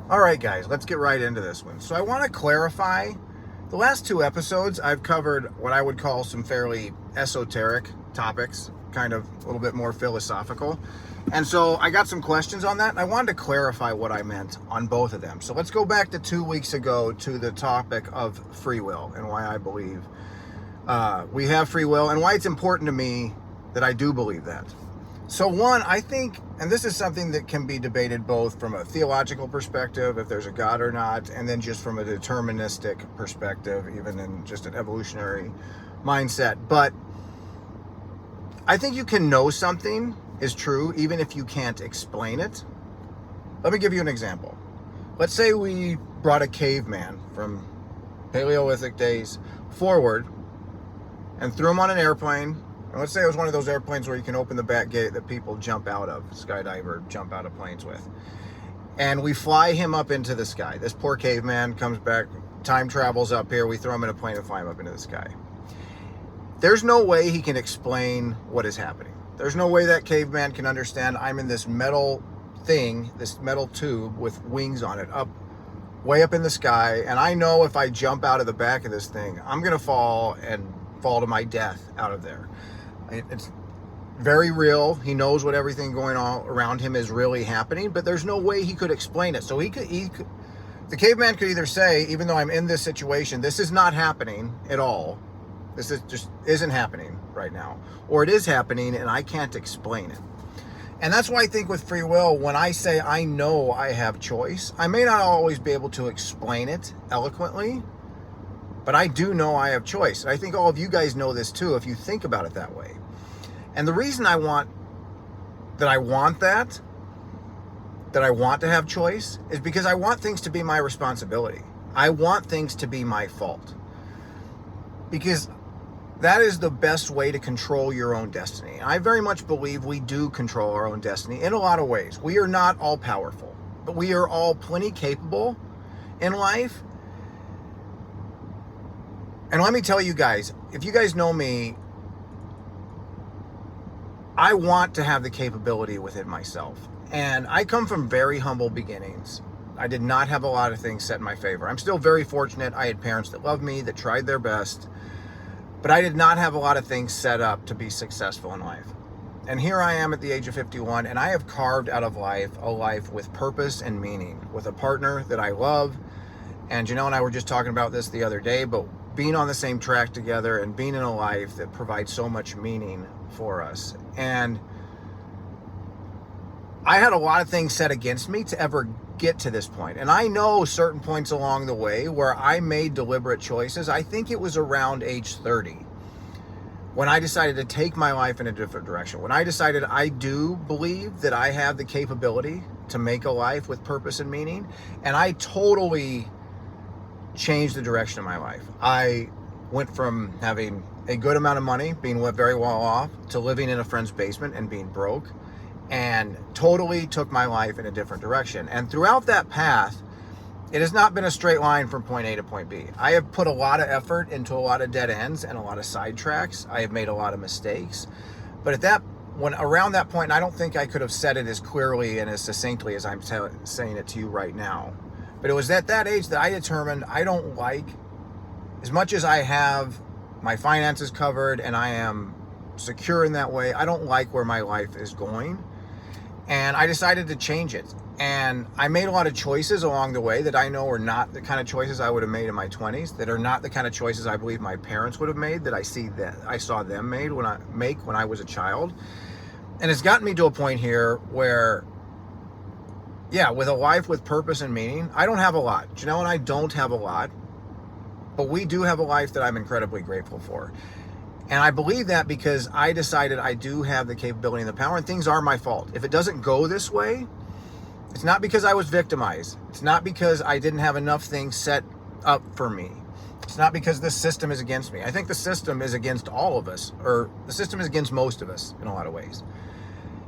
All right, guys, let's get right into this one. So I want to clarify, the last two episodes, I've covered what I would call some fairly esoteric topics, kind of a little bit more philosophical. And so I got some questions on that, and I wanted to clarify what I meant on both of them. So let's go back to 2 weeks ago to the topic of free will and why I believe we have free will and why it's important to me that I do believe that. So one, I think, and this is something that can be debated both from a theological perspective, if there's a God or not, and then just from a deterministic perspective, even in just an evolutionary mindset. But I think you can know something is true even if you can't explain it. Let me give you an example. Let's say we brought a caveman from Paleolithic days forward and threw him on an airplane. And let's say it was one of those airplanes where you can open the back gate that people jump out of, skydiver jump out of planes with. And we fly him up into the sky. This poor caveman comes back, time travels up here, we throw him in a plane and fly him up into the sky. There's no way he can explain what is happening. There's no way that caveman can understand I'm in this metal thing, this metal tube with wings on it, up way up in the sky, and I know if I jump out of the back of this thing, I'm gonna fall to my death out of there. It's very real. He knows what everything going on around him is really happening, but there's no way he could explain it. So the caveman could either say, even though I'm in this situation, this is not happening at all. This is just isn't happening right now. Or it is happening and I can't explain it. And that's why I think with free will, when I say I know I have choice, I may not always be able to explain it eloquently, but I do know I have choice. And I think all of you guys know this too, if you think about it that way. And the reason I want to have choice is because I want things to be my responsibility. I want things to be my fault. Because that is the best way to control your own destiny. I very much believe we do control our own destiny in a lot of ways. We are not all powerful, but we are all plenty capable in life. And let me tell you guys, if you guys know me, I want to have the capability within myself. And I come from very humble beginnings. I did not have a lot of things set in my favor. I'm still very fortunate. I had parents that loved me, that tried their best. But I did not have a lot of things set up to be successful in life. And here I am at the age of 51, and I have carved out of life a life with purpose and meaning, with a partner that I love. And Janelle and I were just talking about this the other day, but being on the same track together and being in a life that provides so much meaning for us. And I had a lot of things set against me to ever get to this point. And I know certain points along the way where I made deliberate choices. I think it was around age 30 when I decided to take my life in a different direction. When I decided I do believe that I have the capability to make a life with purpose and meaning. And I totally changed the direction of my life. I went from having a good amount of money, being very well off, to living in a friend's basement and being broke, and totally took my life in a different direction. And throughout that path, it has not been a straight line from point A to point B. I have put a lot of effort into a lot of dead ends and a lot of sidetracks. I have made a lot of mistakes. But around that point, I don't think I could have said it as clearly and as succinctly as I'm saying it to you right now. But it was at that age that I determined I don't like, as much as I have my finances covered and I am secure in that way, I don't like where my life is going. And I decided to change it. And I made a lot of choices along the way that I know are not the kind of choices I would have made in my 20s, that are not the kind of choices I believe my parents would have made, that I saw them make when I was a child. And it's gotten me to a point here where, yeah, with a life with purpose and meaning, I don't have a lot. Janelle and I don't have a lot, but we do have a life that I'm incredibly grateful for. And I believe that because I decided I do have the capability and the power, and things are my fault. If it doesn't go this way, it's not because I was victimized. It's not because I didn't have enough things set up for me. It's not because this system is against me. I think the system is against all of us, or the system is against most of us in a lot of ways.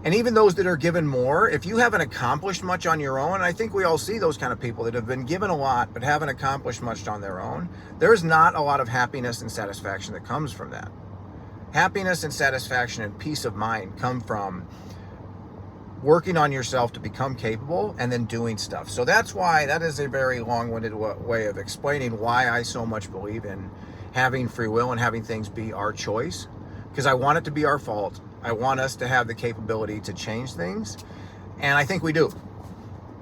And even those that are given more, if you haven't accomplished much on your own, and I think we all see those kind of people that have been given a lot but haven't accomplished much on their own, there's not a lot of happiness and satisfaction that comes from that. Happiness and satisfaction and peace of mind come from working on yourself to become capable and then doing stuff. So that is a very long-winded way of explaining why I so much believe in having free will and having things be our choice, because I want it to be our fault. I want us to have the capability to change things, and I think we do.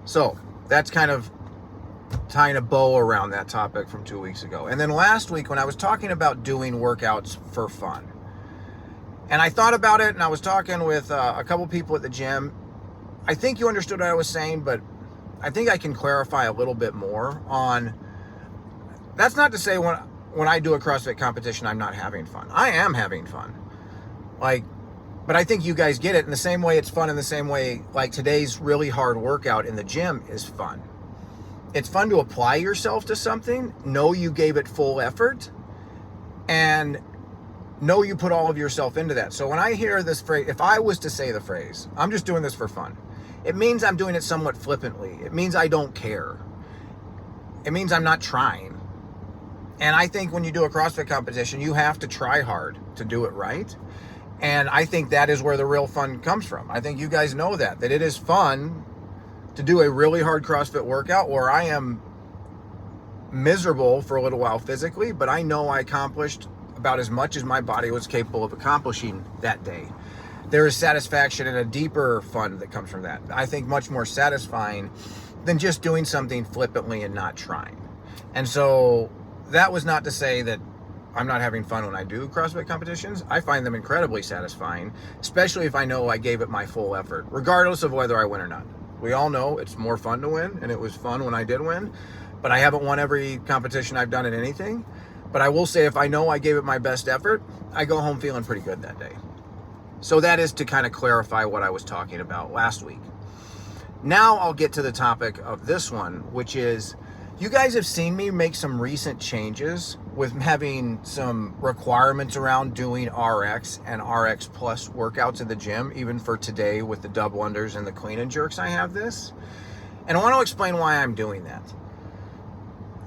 So that's kind of tying a bow around that topic from 2 weeks ago. And then last week when I was talking about doing workouts for fun, and I thought about it, and I was talking with a couple people at the gym. I think you understood what I was saying, but I think I can clarify a little bit more on, that's not to say when I do a CrossFit competition, I'm not having fun. I am having fun. But I think you guys get it in the same way it's fun, in the same way like today's really hard workout in the gym is fun. It's fun to apply yourself to something, know you gave it full effort, and know you put all of yourself into that. So when I hear this phrase, if I was to say the phrase, I'm just doing this for fun, it means I'm doing it somewhat flippantly. It means I don't care. It means I'm not trying. And I think when you do a CrossFit competition, you have to try hard to do it right. And I think that is where the real fun comes from. I think you guys know that it is fun to do a really hard CrossFit workout where I am miserable for a little while physically, but I know I accomplished about as much as my body was capable of accomplishing that day. There is satisfaction and a deeper fun that comes from that. I think much more satisfying than just doing something flippantly and not trying. And so that was not to say that I'm not having fun when I do CrossFit competitions. I find them incredibly satisfying, especially if I know I gave it my full effort, regardless of whether I win or not. We all know it's more fun to win, and it was fun when I did win, but I haven't won every competition I've done in anything. But I will say if I know I gave it my best effort, I go home feeling pretty good that day. So that is to kind of clarify what I was talking about last week. Now I'll get to the topic of this one, which is, you guys have seen me make some recent changes with having some requirements around doing RX and RX plus workouts in the gym, even for today with the double unders and the clean and jerks. I have this, and I want to explain why I'm doing that.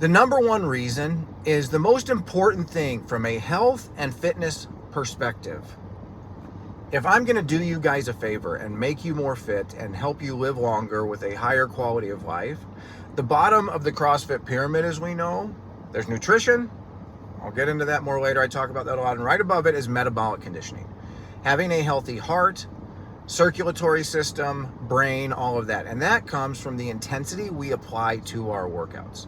The number one reason is the most important thing from a health and fitness perspective. If I'm going to do you guys a favor and make you more fit and help you live longer with a higher quality of life, the bottom of the CrossFit pyramid, as we know, there's nutrition. I'll get into that more later. I talk about that a lot. And right above it is metabolic conditioning. Having a healthy heart, circulatory system, brain, all of that. And that comes from the intensity we apply to our workouts.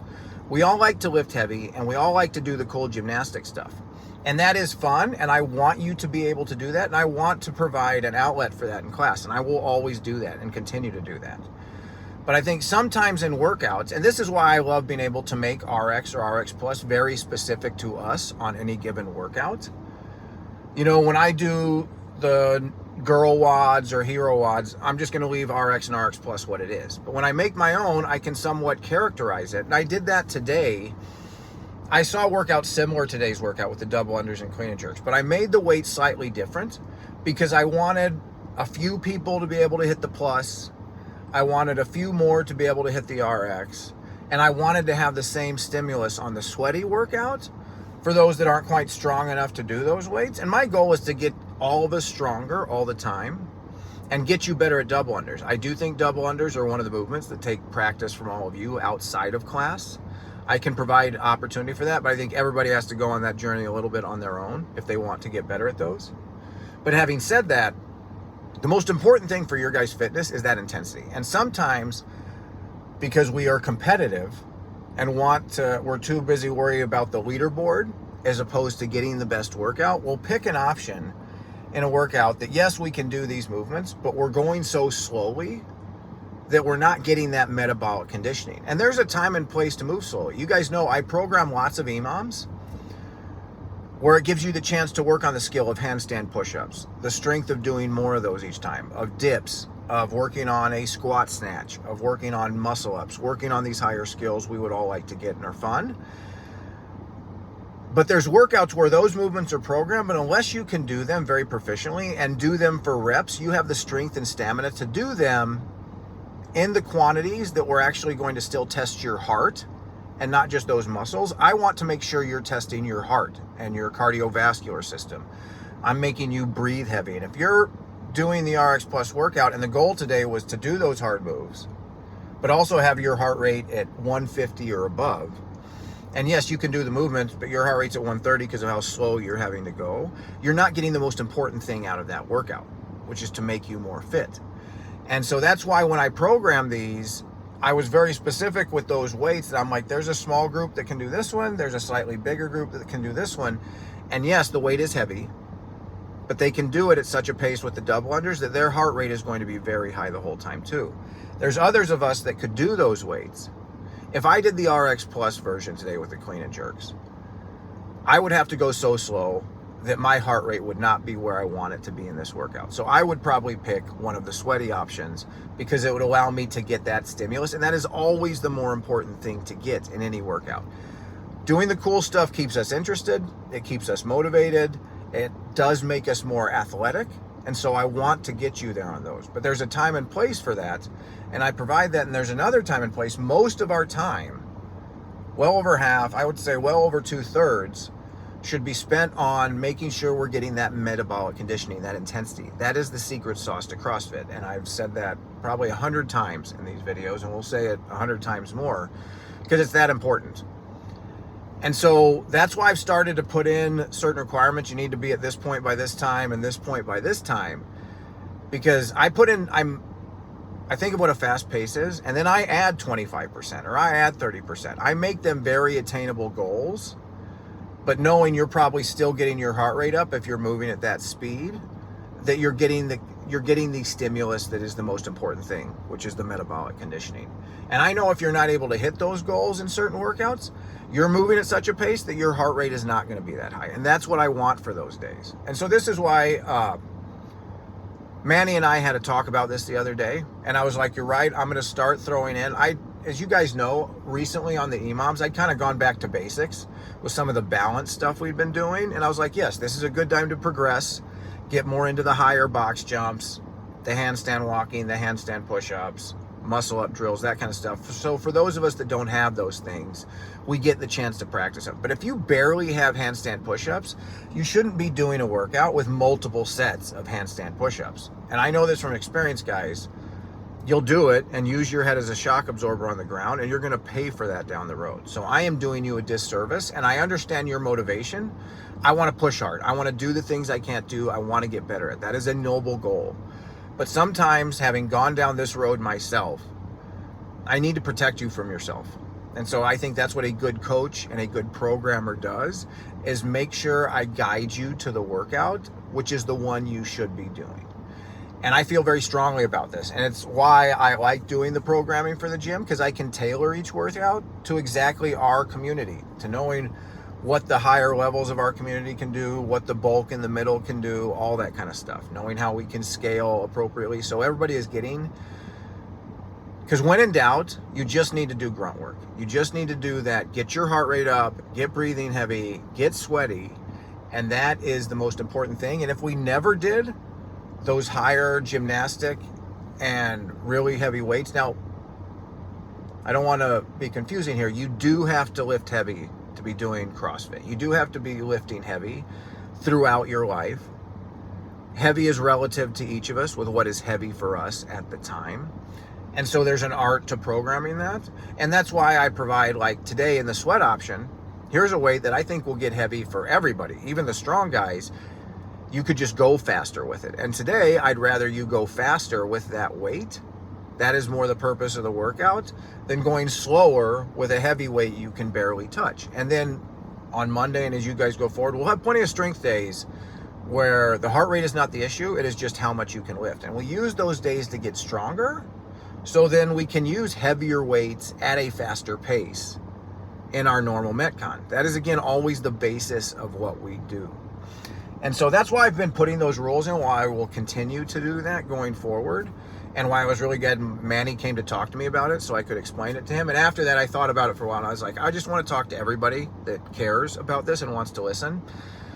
We all like to lift heavy, and we all like to do the cool gymnastic stuff. And that is fun, and I want you to be able to do that, and I want to provide an outlet for that in class, and I will always do that and continue to do that. But I think sometimes in workouts, and this is why I love being able to make RX or RX Plus very specific to us on any given workout. You know, when I do the girl WODs or hero WODs, I'm just going to leave RX and RX Plus what it is. But when I make my own, I can somewhat characterize it. And I did that today. I saw a workout similar to today's workout with the double unders and clean and jerks, but I made the weight slightly different because I wanted a few people to be able to hit the plus. I wanted a few more to be able to hit the RX, and I wanted to have the same stimulus on the sweaty workout for those that aren't quite strong enough to do those weights. And my goal is to get all of us stronger all the time and get you better at double unders. I do think double unders are one of the movements that take practice from all of you outside of class. I can provide opportunity for that, but I think everybody has to go on that journey a little bit on their own if they want to get better at those. But having said that, the most important thing for your guys' fitness is that intensity. And sometimes, because we are competitive and we're too busy worrying about the leaderboard as opposed to getting the best workout, we'll pick an option in a workout that, yes, we can do these movements, but we're going so slowly that we're not getting that metabolic conditioning. And there's a time and place to move slowly. You guys know I program lots of EMOMs where it gives you the chance to work on the skill of handstand push-ups, the strength of doing more of those each time, of dips, of working on a squat snatch, of working on muscle-ups, working on these higher skills we would all like to get and are fun. But there's workouts where those movements are programmed, but unless you can do them very proficiently and do them for reps, you have the strength and stamina to do them in the quantities that we're actually going to still test your heart and not just those muscles. I want to make sure you're testing your heart and your cardiovascular system. I'm making you breathe heavy. And if you're doing the RX Plus workout, and the goal today was to do those hard moves, but also have your heart rate at 150 or above. And yes, you can do the movements, but your heart rate's at 130 because of how slow you're having to go. You're not getting the most important thing out of that workout, which is to make you more fit. And so that's why when I program these, I was very specific with those weights, that I'm like, there's a small group that can do this one, there's a slightly bigger group that can do this one. And yes, the weight is heavy, but they can do it at such a pace with the double unders that their heart rate is going to be very high the whole time too. There's others of us that could do those weights. If I did the RX Plus version today with the clean and jerks, I would have to go so slow that my heart rate would not be where I want it to be in this workout. So I would probably pick one of the sweaty options because it would allow me to get that stimulus. And that is always the more important thing to get in any workout. Doing the cool stuff keeps us interested. It keeps us motivated. It does make us more athletic. And so I want to get you there on those. But there's a time and place for that. And I provide that. And there's another time and place. Most of our time, well over half, I would say well over 2/3, should be spent on making sure we're getting that metabolic conditioning, that intensity. That is the secret sauce to CrossFit. And I've said that probably 100 times in these videos, and we'll say it 100 times more because it's that important. And so that's why I've started to put in certain requirements. You need to be at this point by this time and this point by this time, because I think of what a fast pace is, and then I add 25% or I add 30%. I make them very attainable goals, but knowing you're probably still getting your heart rate up if you're moving at that speed, that you're getting the stimulus that is the most important thing, which is the metabolic conditioning. And I know if you're not able to hit those goals in certain workouts, you're moving at such a pace that your heart rate is not going to be that high. And that's what I want for those days. And so this is why Manny and I had a talk about this the other day. And I was like, you're right, I'm going to start throwing in. As you guys know, recently on the EMOMs, I'd kind of gone back to basics with some of the balance stuff we'd been doing. And I was like, yes, this is a good time to progress, get more into the higher box jumps, the handstand walking, the handstand push-ups, muscle up drills, that kind of stuff. So for those of us that don't have those things, we get the chance to practice them. But if you barely have handstand push-ups, you shouldn't be doing a workout with multiple sets of handstand push-ups. And I know this from experience, guys. You'll do it and use your head as a shock absorber on the ground, and you're going to pay for that down the road. So I am doing you a disservice, and I understand your motivation. I want to push hard. I want to do the things I can't do. I want to get better at. That is a noble goal. But sometimes, having gone down this road myself, I need to protect you from yourself. And so I think that's what a good coach and a good programmer does, is make sure I guide you to the workout, which is the one you should be doing. And I feel very strongly about this. And it's why I like doing the programming for the gym, because I can tailor each workout to exactly our community, to knowing what the higher levels of our community can do, what the bulk in the middle can do, all that kind of stuff, knowing how we can scale appropriately so everybody is getting. Because when in doubt, you just need to do grunt work. You just need to do that. Get your heart rate up, get breathing heavy, get sweaty. And that is the most important thing. And if we never did those higher gymnastic and really heavy weights. Now, I don't want to be confusing here. You do have to lift heavy to be doing CrossFit. You do have to be lifting heavy throughout your life. Heavy is relative to each of us with what is heavy for us at the time. And so there's an art to programming that. And that's why I provide, like today in the sweat option, here's a weight that I think will get heavy for everybody, even the strong guys. You could just go faster with it. And today, I'd rather you go faster with that weight. That is more the purpose of the workout than going slower with a heavy weight you can barely touch. And then on Monday, and as you guys go forward, we'll have plenty of strength days where the heart rate is not the issue. It is just how much you can lift. And we use those days to get stronger. So then we can use heavier weights at a faster pace in our normal Metcon. That is, again, always the basis of what we do. And so that's why I've been putting those rules in, why I will continue to do that going forward, and why I was really glad Manny came to talk to me about it so I could explain it to him. And after that, I thought about it for a while, and I was like, I just want to talk to everybody that cares about this and wants to listen,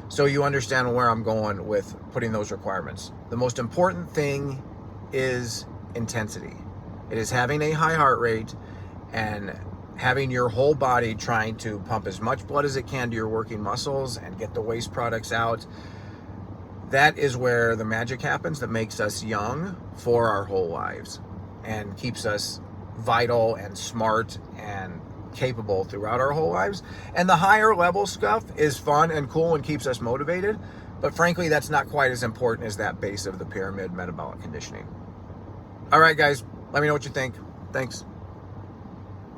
so you understand where I'm going with putting those requirements. The most important thing is intensity. It is having a high heart rate and having your whole body trying to pump as much blood as it can to your working muscles and get the waste products out. that is where the magic happens that makes us young for our whole lives and keeps us vital and smart and capable throughout our whole lives. And the higher level stuff is fun and cool and keeps us motivated, but frankly, that's not quite as important as that base of the pyramid, metabolic conditioning. All right, guys, let me know what you think. Thanks.